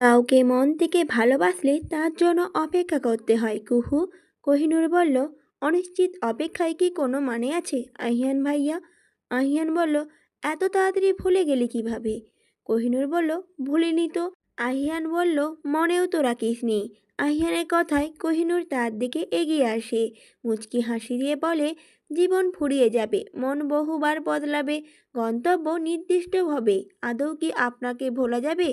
কাউকে মন থেকে ভালোবাসলে তার জন্য অপেক্ষা করতে হয় কুহু। কোহিনূর বলল, অনিশ্চিত অপেক্ষায় কি কোনো মানে আছে আহিয়ান ভাইয়া? আহিয়ান বলল, এত তাড়াতাড়ি ভুলে গেলি কিভাবে? কোহিনূর বলল, ভুলিনি তো। আহিয়ান বলল, মনেও তো রাখিসনি। আহিয়ানের কথায় কোহিনূর তার দিকে এগিয়ে আসে, মুচকি হাসি দিয়ে বলে, জীবন ফুরিয়ে যাবে, মন বহুবার বদলাবে, গন্তব্য নির্দিষ্ট হবে, আদৌ কি আপনাকে ভোলা যাবে?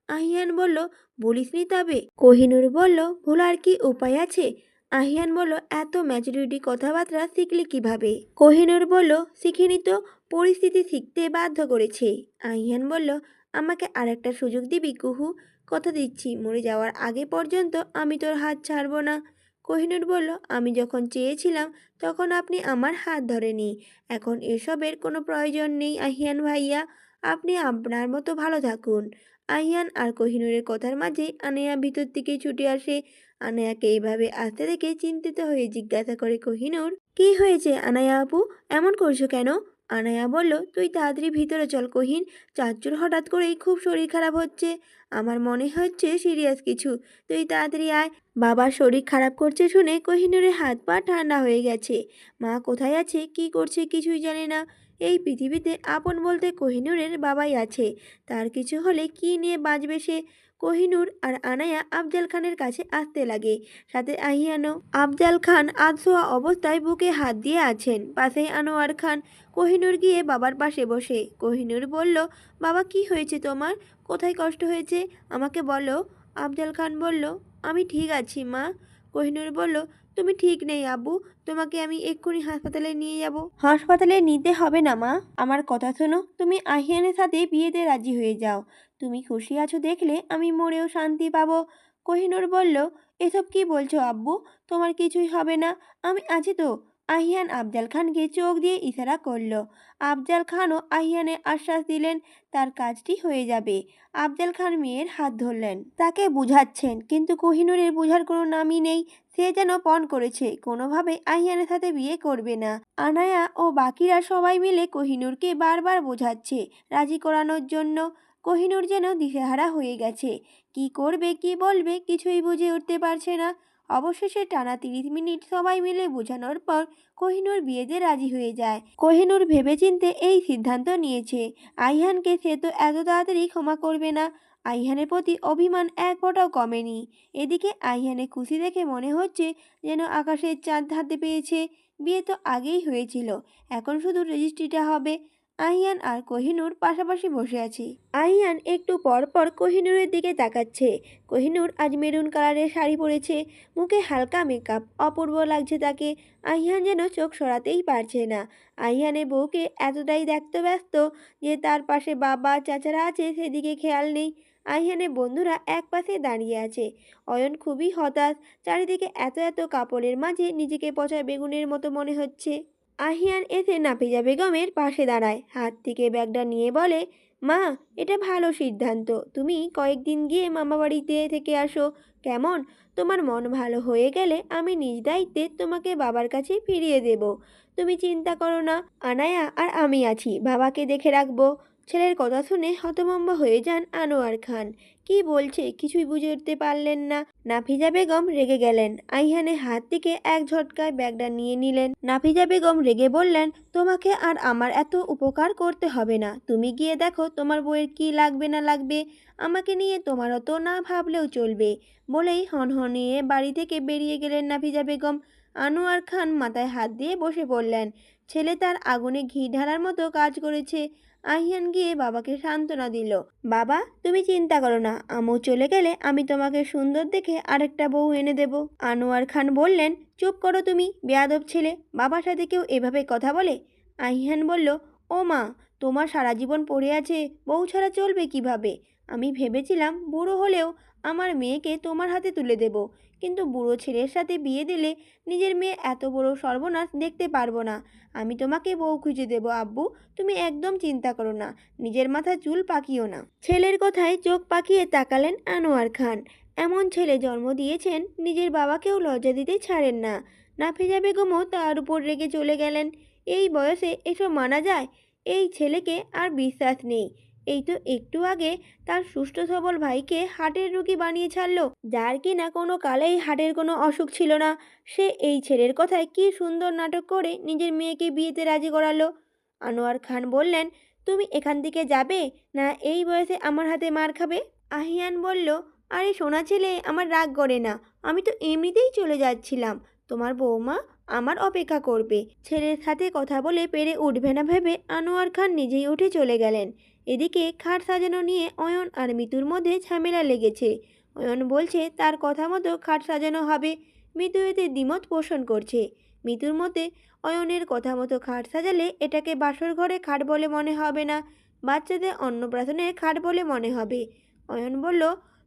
আহিয়ান বলল, বলিসনি তবে। কোহিনূর বলল, ভোলার কি উপায় আছে? আহিয়ান বলল, এত ম্যাচুরিটি কথাবার্তা শিখলি কিভাবে? কোহিনূর বলল, শিখিনি তো, পরিস্থিতি শিখতে বাধ্য করেছে। আহিয়ান বলল, আমাকে আরেকটা সুযোগ দিবি কুহু? কথা দিচ্ছি মরে যাওয়ার আগে পর্যন্ত আমি তোর হাত ছাড়ব না। কোহিনূর বলল, আমি যখন চেয়েছিলাম তখন আপনি আমার হাত ধরেনি। এখন এসবের কোনো প্রয়োজন নেই আহিয়ান ভাইয়া, আপনি আপনার মতো ভালো থাকুন। আইয়ান আর কোহিনূরের কথার মাঝে আনেয়া ভিতর থেকে ছুটে আসে। আনায়াকে এইভাবে আসতে দেখে চিন্তিত হয়ে জিজ্ঞাসা করে কোহিনূর, কি হয়েছে আনায়া আপু, এমন করছো কেন? আনায়া বলল, তুই তাড়াতাড়ি ভিতরে চল কোহিন, চাচ্চুর হঠাৎ করেই খুব শরীর খারাপ হচ্ছে, আমার মনে হচ্ছে সিরিয়াস কিছু, তুই তাড়াতাড়ি আয়। বাবার শরীর খারাপ করছে শুনে কোহিনূরের হাত পা ঠান্ডা হয়ে গেছে। মা কোথায় আছে, কি করছে কিছুই জানে না। এই পৃথিবীতে আপন বলতে কোহিনূরের বাবাই আছে, তার কিছু হলে কি নিয়ে বাঁচবে সে? কোহিনূর আর আনায়া আফজাল খানের কাছে আসতে লাগে, সাথে আহিয়ানও। আফজাল খান আধশোয়া অবস্থায় বুকে হাত দিয়ে আছেন, পাশেই আনোয়ার খান। কোহিনূর গিয়ে বাবার পাশে বসে। কোহিনূর বলল, বাবা কি হয়েছে তোমার, কোথায় কষ্ট হয়েছে আমাকে বলো। আফজাল খান বলল, আমি ঠিক আছি মা। কোহিনূর বলল, তুমি ঠিক নেই আব্বু, তোমাকে আমি এক্ষুনি হাসপাতালে নিয়ে যাব। হাসপাতালে নিতে হবে না মা, আমার কথা শোনো, তুমি আহিয়ানের সাথে বিয়েতে রাজি হয়ে যাও। তুমি খুশি আছো দেখলে আমি মরেও শান্তি পাবো। কোহিনূর বলল, এসব কি বলছো আব্বু, তোমার কিছুই হবে না, আমি আছি তো। আহিয়ান আফজাল খানকে চোখ দিয়ে ইশারা করলো। আফজাল খানও আহিয়ানের আশ্বাস দিলেন তার কাজটি হয়ে যাবে। আফজাল খান মেয়ের হাত ধরলেন, তাকে বুঝাচ্ছেন, কিন্তু কোহিনূরের বোঝার কোনো নামই নেই। সে যেন পণ করেছে কোনোভাবে আহিয়ানের সাথে বিয়ে করবে না। আনায়া ও বাকিরা সবাই মিলে কোহিনূরকে বারবার বোঝাচ্ছে, রাজি করানোর জন্য। কোহিনূর যেন দিশেহারা হয়ে গেছে, কি করবে কি বলবে কিছুই বুঝে উঠতে পারছে না। অবশেষে টানা 30 মিনিট সবাই মিলে বোঝানোর পর কোহিনূর বিয়েতে রাজি হয়ে যায়। কোহিনূর ভেবেচিন্তে এই সিদ্ধান্ত নিয়েছে, আইহানকে সে তো এত তাড়াতাড়ি ক্ষমা করবে না। আইহানের প্রতি অভিমান এক ফোঁটাও কমেনি। এদিকে আইহানের খুশি দেখে মনে হচ্ছে যেন আকাশের চাঁদ হাতে পেয়েছে। বিয়ে তো আগেই হয়েছিল, এখন শুধু রেজিস্ট্রিটা হবে। আহিয়ান আর কোহিনূর পাশাপাশি বসে আছে। আহিয়ান একটু পর পর কোহিনূরের দিকে তাকাচ্ছে। কোহিনূর আজ মেরুন কালারের শাড়ি পরেছে, মুখে হালকা মেকআপ, অপূর্ব লাগছে তাকে। আহিয়ান যেন চোখ সরাতেই পারছে না। আহিয়ানের বউকে এতটাই দেখতে ব্যস্ত যে তার পাশে বাবা চাচারা আছে সেদিকে খেয়াল নেই। আহিয়ানের বন্ধুরা এক পাশে দাঁড়িয়ে আছে। অয়ন খুবই হতাশ, চারিদিকে এত এত কাপড়ের মাঝে নিজেকে পচা বেগুনের মতো মনে হচ্ছে। আহিয়ান এসে নাফিজা বেগমের পাশে দাঁড়ায়, হাত থেকে ব্যাগটা নিয়ে বলে, মা, এটা ভালো সিদ্ধান্ত, তুমি কয়েকদিন গিয়ে মামাবাড়িতে থেকে আসো, কেমন? তোমার মন ভালো হয়ে গেলে আমি নিজ দায়িত্বে তোমাকে বাবার কাছে ফিরিয়ে দেব। তুমি চিন্তা করো না, আনায়া আর আমি আছি, বাবাকে দেখে রাখবো। ছেলের কথা শুনে হতভম্ব হয়ে যান আনোয়ার খান। কি বলছে কিছুই বুঝে উঠতে পারলেন না। নাফিজা বেগম রেগে গেলেন, আইহানের হাত থেকে এক ঝটকায় ব্যাগটা নিয়ে নিলেন। নাফিজা বেগম রেগে বললেন, তোমাকে আর আমার এত উপকার করতে হবে না, তুমি গিয়ে দেখো তোমার বউয়ের কি লাগবে না লাগবে, আমাকে নিয়ে তোমারও তো না ভাবলেও চলবে। বলেই হনহনিয়ে বাড়ি থেকে বেরিয়ে গেলেন নাফিজা বেগম। আনোয়ার খান মাথায় হাত দিয়ে বসে পড়লেন। ছেলে তার আগুনে ঘি ঢালার মতো কাজ করেছে। আহিয়ান গিয়ে বাবাকে সান্ত্বনা দিল, বাবা তুমি চিন্তা করো না, আম্মু চলে গেলে আমি তোমাকে সুন্দর দেখে আরেকটা বউ এনে দেব। আনোয়ার খান বললেন, চুপ করো তুমি, বেয়াদব ছেলে, বাবার সাথে কেউ এভাবে কথা বলে? আহিয়ান বলল, ও মা, তোমার সারা জীবন পড়ে আছে, বউ ছাড়া চলবে কিভাবে? আমি ভেবেছিলাম বুড়ো হলেও আমার মেয়েকে তোমার হাতে তুলে দেব, কিন্তু বুড়ো ছেলের সাথে বিয়ে দিলে নিজের মেয়ে এত বড় সর্বনাশ দেখতে পারবো না। আমি তোমাকে বউ খুঁজে দেব আব্বু, তুমি একদম চিন্তা করো না, নিজের মাথা চুল পাকিও না। ছেলের কথায় চোখ পাকিয়ে তাকালেন আনোয়ার খান। এমন ছেলে জন্ম দিয়েছেন, নিজের বাবাকেও লজ্জা দিতে ছাড়েন না। নাফিজা বেগমও তার উপর রেগে চলে গেলেন। এই বয়সে এসব মানা যায়? এই ছেলেকে আর বিশ্বাস নেই। এই তো একটু আগে তার সুস্থ সবল ভাইকে হার্টের রোগী বানিয়ে ছাড়লো, যার কিনা কোনো কালেই হার্টের কোনো অসুখ ছিল না। সে এই ছেলের কথায় কি সুন্দর নাটক করে নিজের মেয়েকে বিয়েতে রাজি করালো। আনোয়ার খান বললেন, তুমি এখান থেকে যাবে, না এই বয়সে আমার হাতে মার খাবে? আহিয়ান বলল, আরে সোনা ছেলে, আমার রাগ করে না, আমি তো এমনিতেই চলে যাচ্ছিলাম, তোমার বৌমা আমার অপেক্ষা করবে। ছেলের সাথে কথা বলে পেরে উঠবে না ভেবে আনোয়ার খান নিজেই উঠে চলে গেলেন। এদিকে খাট সাজানো নিয়ে অয়ন আর মিতুর মধ্যে ঝামেলা লেগেছে। অয়ন বলছে তার কথা মতো খাট সাজানো হবে, মিতু এতে দ্বিমত পোষণ করছে। মিতুর মতে অয়নের কথা মতো খাট সাজালে এটাকে বাসর ঘরে খাট বলে মনে হবে না, বাচ্চাদের অন্নপ্রাশনের খাট বলে মনে হবে। অয়ন বলল,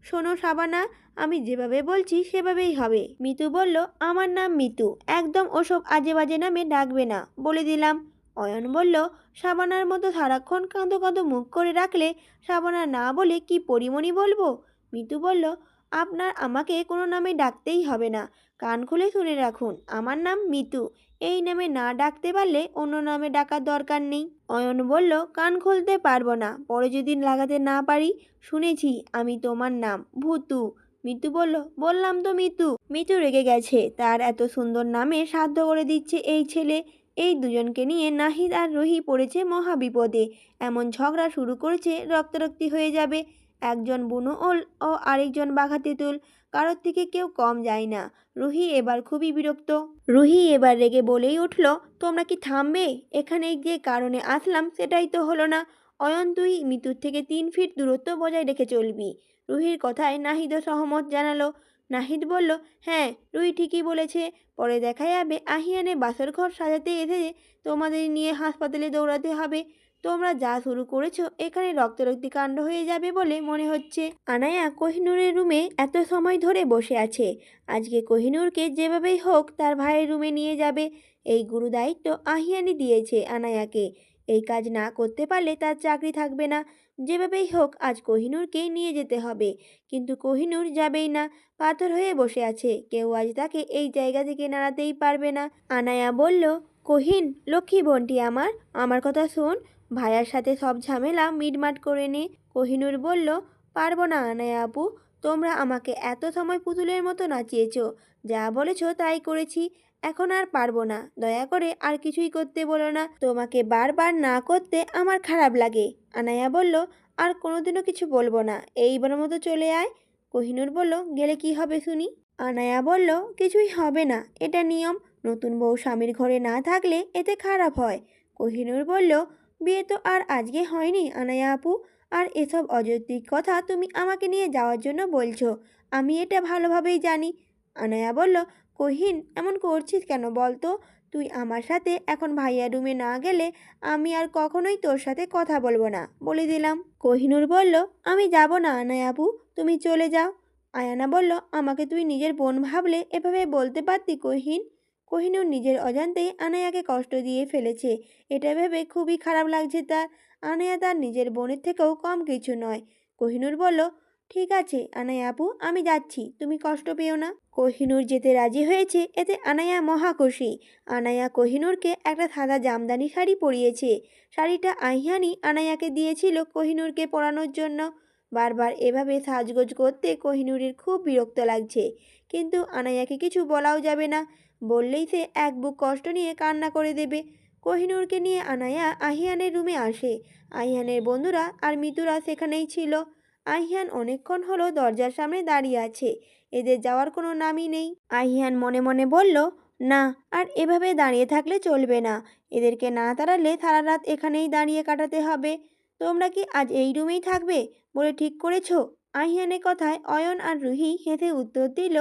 শোনো সাবানা, আমি যেভাবে বলছি সেভাবেই হবে। মিতু বলল, আমার নাম মিতু, একদম ওসব আজে বাজে নামে ডাকবে না, বলে দিলাম। অয়ন বলল, সাবানার মতো সারাক্ষণ কাঁদো কাঁদো মুখ করে রাখলে সাবানা না বলে কি পরিমণি বলবো? মিতু বলল, আপনার আমাকে কোনো নামে ডাকতেই হবে না, কান খুলে শুনে রাখুন, আমার নাম মিতু, এই নামে না ডাকতে পারলে অন্য নামে ডাকার দরকার নেই। অয়ন বলল, কান খুলতে পারবো না, পরে যদি লাগাতে না পারি। শুনেছি আমি তোমার নাম ভূতু। মিতু বলল, বললাম তো মিতু। মিতু রেগে গেছে, তার এত সুন্দর নামে সাধ্য করে দিচ্ছে এই ছেলে। এই দুজনকে নিয়ে নাহিদ আর রুহি পড়েছে মহা বিপদে। এমন ঝগড়া শুরু করেছে রক্তারক্তি হয়ে যাবে। একজন বুনো ওল ও আরেকজন বাঘা তেঁতুল, কারোর থেকে কেউ কম যায় না। রুহি এবার খুবই বিরক্ত। রুহি এবার রেগে বলেই উঠল, তোমরা কি থামবে? এখানে যে কারণে আসলাম সেটাই তো হলো না। অয়ন, তুই মিতুর থেকে 3 ফিট দূরত্ব বজায় রেখে চলবি। রুহির কথায় নাহিদও সহমত জানালো। নাহিদ বলল, হ্যাঁ রুহি ঠিকই বলেছে, পরে দেখা যাবে আহিয়ানে বাসর ঘর সাজাতে এসে তোমাদের নিয়ে হাসপাতালে দৌড়াতে হবে। তোমরা যা শুরু করেছো এখানে রক্তারক্তি কাণ্ড হয়ে যাবে বলে মনে হচ্ছে। আনায়া কোহিনূরের রুমে এত সময় ধরে বসে আছে। আজকে কোহিনূরকে যেভাবেই হোক তার ভাইয়ের রুমে নিয়ে যাবে, এই গুরু দায়িত্ব আহিয়ানি দিয়েছে আনায়াকে। এই কাজ না করতে পারলে তার চাকরি থাকবে না। যেভাবেই হোক আজ কোহিনূরকে নিয়ে যেতে হবে। কিন্তু কোহিনূর যাবেই না, পাথর হয়ে বসে আছে, কেউ আজ তাকে এই জায়গা থেকে নাড়াতেই পারবে না। আনায়া বলল, কোহিন লক্ষ্মী বোনটি আমার, আমার কথা শোন, ভাইয়ার সাথে সব ঝামেলা মিটমাট করে নে। কোহিনূর বলল, পারবো না আনায়া আপু, তোমরা আমাকে এত সময় পুতুলের মতো নাচিয়েছো, যা বলেছো তাই করেছি, এখন আর পারবো না, দয়া করে আর কিছুই করতে বলো না, তোমাকে বারবার না করতে আমার খারাপ লাগে। আনায়া বলল, আর কোনোদিনও কিছু বলবো না, এইবার মতো চলে আয়। কোহিনূর বলল, গেলে কি হবে শুনি? আনায়া বলল, কিছুই হবে না, এটা নিয়ম, নতুন বউ স্বামীর ঘরে না থাকলে এতে খারাপ হয়। কোহিনূর বলল, বিয়ে তো আর আজকে হয়নি আনায়া আপু, আর এসব অযৌক্তিক কথা তুমি আমাকে নিয়ে যাওয়ার জন্য বলছো, আমি এটা ভালোভাবেই জানি। আনায়া বলল, কোহিন এমন করছিস কেন বলতো? তুই আমার সাথে এখন ভাইয়ার রুমে না গেলে আমি আর কখনোই তোর সাথে কথা বলবো না, বলে দিলাম। কোহিনূর বলল, আমি যাব না আনায়া আপু, তুমি চলে যাও। আয়ানা বলল, আমাকে তুই নিজের বোন ভাবলে এভাবে বলতে পারতি কোহিন। কোহিনূর নিজের অজান্তেই আনায়াকে কষ্ট দিয়ে ফেলেছে, এটা ভেবে খুবই খারাপ লাগছে তার। আনায়া তার নিজের বোনের থেকেও কম কিছু নয়। কোহিনূর বলল, ঠিক আছে আনায়া আপু, আমি যাচ্ছি, তুমি কষ্ট পেও না। কোহিনূর যেতে রাজি হয়েছে, এতে আনায়া মহা খুশি। আনায়া কোহিনূরকে একটা সাদা জামদানি শাড়ি পরিয়েছে। শাড়িটা আহিয়ানি আনায়াকে দিয়েছিল কোহিনূরকে পরানোর জন্য। বারবার এভাবে সাজগোজ করতে কোহিনূরের খুব বিরক্ত লাগছে, কিন্তু আনায়াকে কিছু বলাও যাবে না, বললেই সে এক বুক কষ্ট নিয়ে কান্না করে দেবে। কোহিনূরকে নিয়ে আনায়া আহিয়ানের রুমে আসে। আহিয়ানের বন্ধুরা আর মিতুরা সেখানেই ছিল। আহিয়ান অনেকক্ষণ হলো দরজার সামনে দাঁড়িয়ে আছে, এদের যাওয়ার কোনো নামই নেই। আহিয়ান মনে মনে বলল, না আর এভাবে দাঁড়িয়ে থাকলে চলবে না, এদেরকে না তাড়ালে সারা রাত এখানেই দাঁড়িয়ে কাটাতে হবে। তোমরা কি আজ এই রুমেই থাকবে বলে ঠিক করেছো? আহিয়ানের কথায় অয়ন আর রুহি হেসে উত্তর দিল,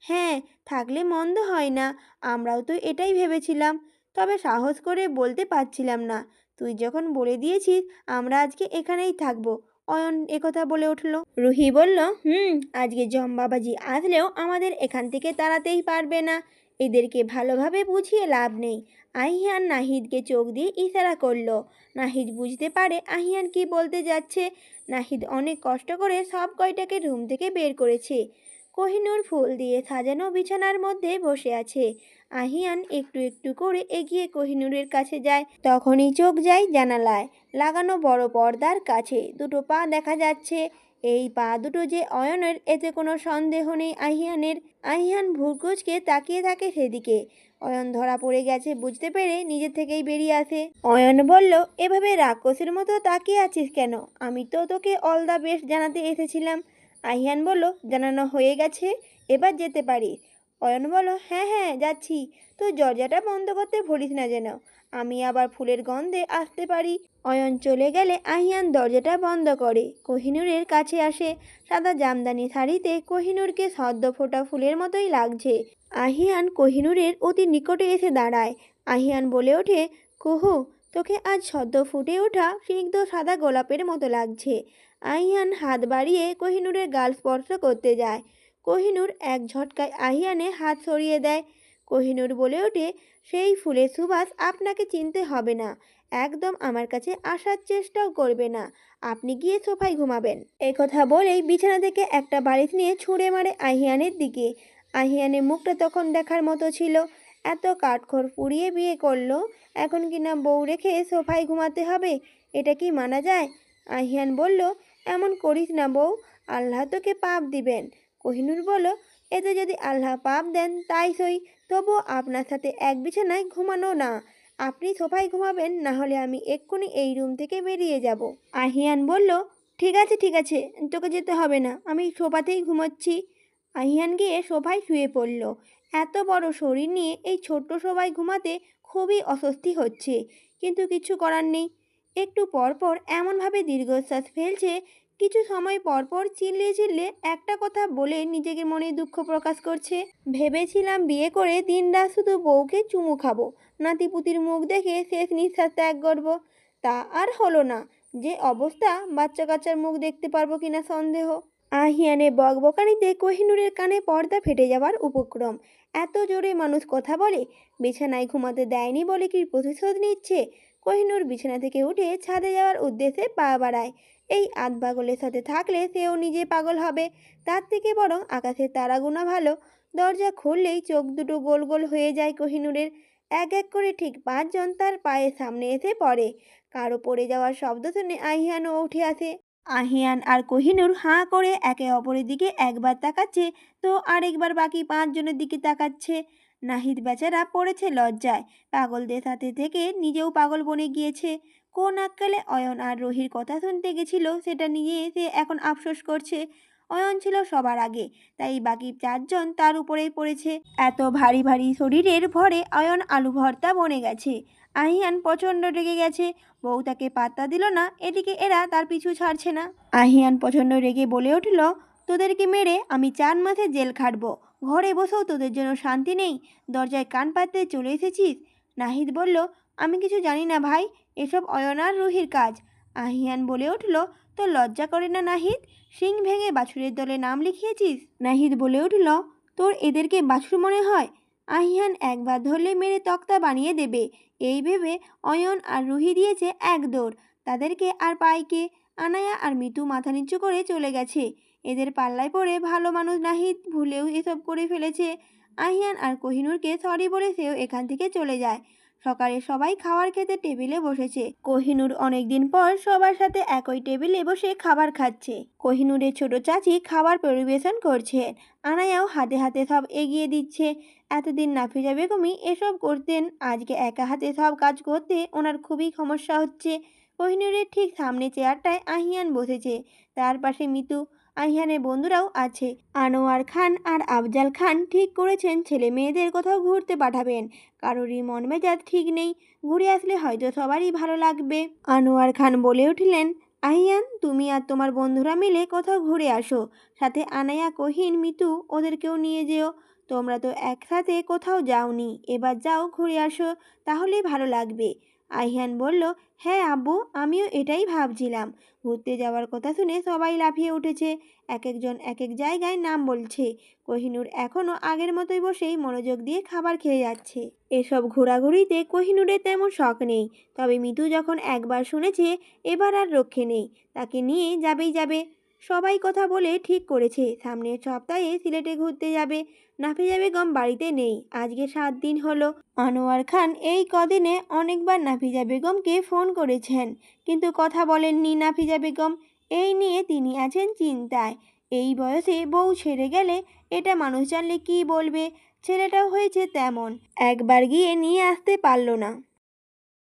হ্যাঁ, থাকলে মন্দ হয় না, আমরাও তো এটাই ভেবেছিলাম, তবে সাহস করে বলতে পারছিলাম না। তুই যখন বলে দিয়েছিস আমরা আজকে এখানেই থাকবো। অয়ন একথা বলে উঠল। রুহি বলল, আজকে জম্বাবাজি আসলেও আমাদের এখান থেকে তাড়াতেই পারবে না, এদেরকে ভালোভাবে বুঝিয়ে লাভ নেই। আহিয়ান নাহিদকে চোখ দিয়ে ইশারা করলো। নাহিদ বুঝতে পারে আহিয়ান কি বলতে যাচ্ছে। নাহিদ অনেক কষ্ট করে সব কয়টাকে রুম থেকে বের করেছে। কোহিনূর ফুল দিয়ে সাজানো বিছানার মধ্যে বসে আছে। আহিয়ান একটু একটু করে এগিয়ে কোহিনূরের কাছে যায়। তখনই চোখ যায় জানালায় লাগানো বড় পর্দার কাছে। দুটো পা দেখা যাচ্ছে। এই পা দুটো যে অয়নের, এতে কোনো সন্দেহ নেই আহিয়ানের। আহিয়ান ভ্রুকুচকে তাকিয়ে থাকে সেদিকে। অয়ন ধরা পড়ে গেছে বুঝতে পেরে নিজে থেকেই বেরিয়ে আসে। অয়ন বলল, এভাবে রাক্ষসের মতো তাকিয়ে আছিস কেন? আমি তো তোকে অল দ্য বেস্ট জানাতে এসেছিলাম। আহিয়ান বলল, জানানো হয়ে গেছে, এবার যেতে পারিস। অয়ন বলল, হ্যাঁ হ্যাঁ যাচ্ছি, তুই দরজাটা বন্ধ করতে ভুলিস না যেন, আমি আবার ফুলের গন্ধে আসতে পারি। অয়ন চলে গেলে আহিয়ান দরজাটা বন্ধ করে কোহিনূরের কাছে আসে। সাদা জামদানি শাড়িতে কোহিনূরকে সদ্য ফোটা ফুলের মতোই লাগছে। আহিয়ান কোহিনূরের অতি নিকটে এসে দাঁড়ায়। আহিয়ান বলে ওঠে, কুহু, তোকে আজ সদ্য ফুটে ওঠা স্নিগ্ধ সাদা গোলাপের মতো লাগছে। আহিয়ান হাত বাড়িয়ে কোহিনূরের গাল স্পর্শ করতে যায়। কোহিনূর এক ঝটকায় আহিয়ানের হাত সরিয়ে দেয়। কোহিনূর বলে ওঠে, সেই ফুলের সুবাস আপনাকে চিনতে হবে না, একদম আমার কাছে আসার চেষ্টাও করবে না, আপনি গিয়ে সোফায় ঘুমাবেন। এই কথা বলেই বিছানা থেকে একটা বালিশ নিয়ে ছুঁড়ে মারে আহিয়ানের দিকে। আহিয়ানের মুখটা তখন দেখার মতো ছিল। এত কাঠখড় পুড়িয়ে বিয়ে করলো, এখন কিনা বউ রেখে সোফায় ঘুমাতে হবে, এটা কি মানা যায়? আহিয়ান বলল, এমন করিস না বউ, আল্লাহ তোকে পাপ দিবেন। কোহিনূর বলল, এতে যদি আল্লাহ পাপ দেন তাই সই, তবুও আপনার সাথে এক বিছানায় ঘুমানো না। আপনি সোফায় ঘুমাবেন, না হলে আমি এক্ষুনি এই রুম থেকে বেরিয়ে যাব। আহিয়ান বলল, ঠিক আছে ঠিক আছে, তোকে যেতে হবে না, আমি সোফাতেই ঘুমাচ্ছি। আহিয়ান গিয়ে সোফায় শুয়ে পড়ল। এত বড় শরীর নিয়ে এই ছোট্ট সোফায় ঘুমাতে খুবই অস্বস্তি হচ্ছে, কিন্তু কিছু করার নেই। একটু পরপর এমনভাবে দীর্ঘশ্বাস ফেলছে, কিছু সময় পরপর চিল্লিয়ে চিল্লিয়ে একটা কথা বলে নিজেকে মনে দুঃখ প্রকাশ করছে। ভেবেছিলাম বিয়ে করে দিনরাত শুধু বউকে চুমু খাবো, নাতিপুতির মুখ দেখে শেষ নিঃশ্বাস ত্যাগ করবো, তা আর হলো না। যে অবস্থা, বাচ্চা কাচ্চার মুখ দেখতে পারবো কিনা সন্দেহ। আহিয়ানের বকবকানিতে কোহিনূরের কানে পর্দা ফেটে যাওয়ার উপক্রম। এত জোরে মানুষ কথা বলে, বিছানায় ঘুমাতে দেয়নি বলে কি প্রতিশোধ নিচ্ছে? কোহিনূর বিছানা থেকে উঠে ছাদে যাওয়ার উদ্দেশ্যে পা বাড়ায়। এই আধ পাগলের সাথে থাকলে সেও নিজে পাগল হবে, তার থেকে বরং আকাশের তারা গোনা ভালো। দরজা খুললেই চোখ দুটো গোল গোল হয়ে যায় কোহিনূরের। এক এক করে ঠিক 5 জন তার পায়ের সামনে এসে পড়ে। কারো পড়ে যাওয়ার শব্দ শুনে আহিয়ানও উঠে আসে। আহিয়ান আর কোহিনূর হাঁ করে একে অপরের দিকে একবার তাকাচ্ছে, তো আরেকবার বাকি 5 জনের দিকে তাকাচ্ছে। নাহিদ বেচারা পড়েছে লজ্জায়, পাগলদের সাথে থেকে নিজেও পাগল বনে গিয়েছে। কোন আক্কেলে অয়ন আর রুহির কথা শুনতে গেছিল সেটা নিয়ে সে এখন আফসোস করছে। অয়ন ছিল সবার আগে, তাই বাকি 4 জন তার উপরেই পড়েছে। এত ভারী ভারী শরীরের ভরে অয়ন আলু ভর্তা বনে গেছে। আহিয়ান প্রচণ্ড রেগে গেছে, বউ তাকে পাত্তা দিল না, এদিকে এরা তার পিছু ছাড়ছে না। আহিয়ান প্রচণ্ড রেগে বলে উঠল, তোদেরকে মেরে আমি 4 মাসে জেল খাটবো, ঘরে বসেও তোদের জন্য শান্তি নেই, দরজায় কান পাততে চলে এসেছিস। নাহিদ বলল, আমি কিছু জানি না ভাই, এসব অয়ন আর রুহির কাজ। আহিয়ান বলে উঠল, তোর লজ্জা করে না নাহিদ, শিং ভেঙে বাছুরের দলে নাম লিখিয়েছিস? নাহিদ বলে উঠল, তোর এদেরকে বাছুর মনে হয়? আহিয়ান একবার ধরলে মেরে তক্তা বানিয়ে দেবে, এই ভেবে অয়ন আর রুহি দিয়েছে এক দৌড়। তাদেরকে আর পাইকে। আনায়া আর মিতু মাথা নিচু করে চলে গেছে। এদের পাল্লায় পড়ে ভালো মানুষ নাহিদ ভুলেও এসব করে ফেলেছে। আহিয়ান আর কোহিনূরকে সরি বলে সেও এখান থেকে চলে যায়। সকালে সবাই খাবার খেতে টেবিলে বসেছে। কোহিনূর অনেকদিন পর সবার সাথে একই টেবিলে বসে খাবার খাচ্ছে। কোহিনূরের ছোট চাচি খাবার পরিবেশন করছে, আনায়াও হাতে হাতে সব এগিয়ে দিচ্ছে। এতদিন নাফিজা বেগমই এসব করতেন, আজকে একা হাতে সব কাজ করতে ওনার খুবই সমস্যা হচ্ছে। কোহিনূরের ঠিক সামনে চেয়ারটায় আহিয়ান বসেছে, তার পাশে মিতু। আহিয়ানের বন্ধুরাও আছে। আনোয়ার খান আর আফজাল খান ঠিক করেছেন ছেলে মেয়েদের কোথাও ঘুরতে পাঠাবেন। কারোরই মন মেজাজ ঠিক নেই, ঘুরে আসলে হয়তো সবারই ভালো লাগবে। আনোয়ার খান বলে উঠলেন, আহিয়ান, তুমি আর তোমার বন্ধুরা মিলে কোথাও ঘুরে আসো, সাথে আনায়া, কোহিন, মিতু ওদেরকেও নিয়ে যেও। তোমরা তো একসাথে কোথাও যাওনি, এবার যাও ঘুরে আসো, তাহলেই ভালো লাগবে। আহিয়ান বলল, হ্যাঁ আব্বু, আমিও এটাই ভাবছিলাম। ঘুরতে যাওয়ার কথা শুনে সবাই লাফিয়ে উঠেছে, এক একজন এক এক জায়গায় নাম বলছে। কোহিনূর এখনও আগের মতোই বসেই মনোযোগ দিয়ে খাবার খেয়ে যাচ্ছে। এসব ঘোরাঘুরিতে কোহিনূরের তেমন শখ নেই, তবে মিতু যখন একবার শুনেছে এবার আর রক্ষে নেই, তাকে নিয়ে যাবেই যাবে। সবাই কথা বলে ঠিক করেছে সামনের সপ্তাহে সিলেটে ঘুরতে যাবে। নাফিজা বেগম বাড়িতে নেই, আজকে 7 দিন হলো। আনোয়ার খান এই কদিনে অনেকবার নাফিজা বেগমকে ফোন করেছেন, কিন্তু কথা বলেননি নাফিজা বেগম। এই নিয়ে তিনি আছেন চিন্তায়। এই বয়সে বউ ছেড়ে গেলে এটা মানুষ জানলে কি বলবে। ছেলেটাও হয়েছে তেমন, একবার গিয়ে নিয়ে আসতে পারল না।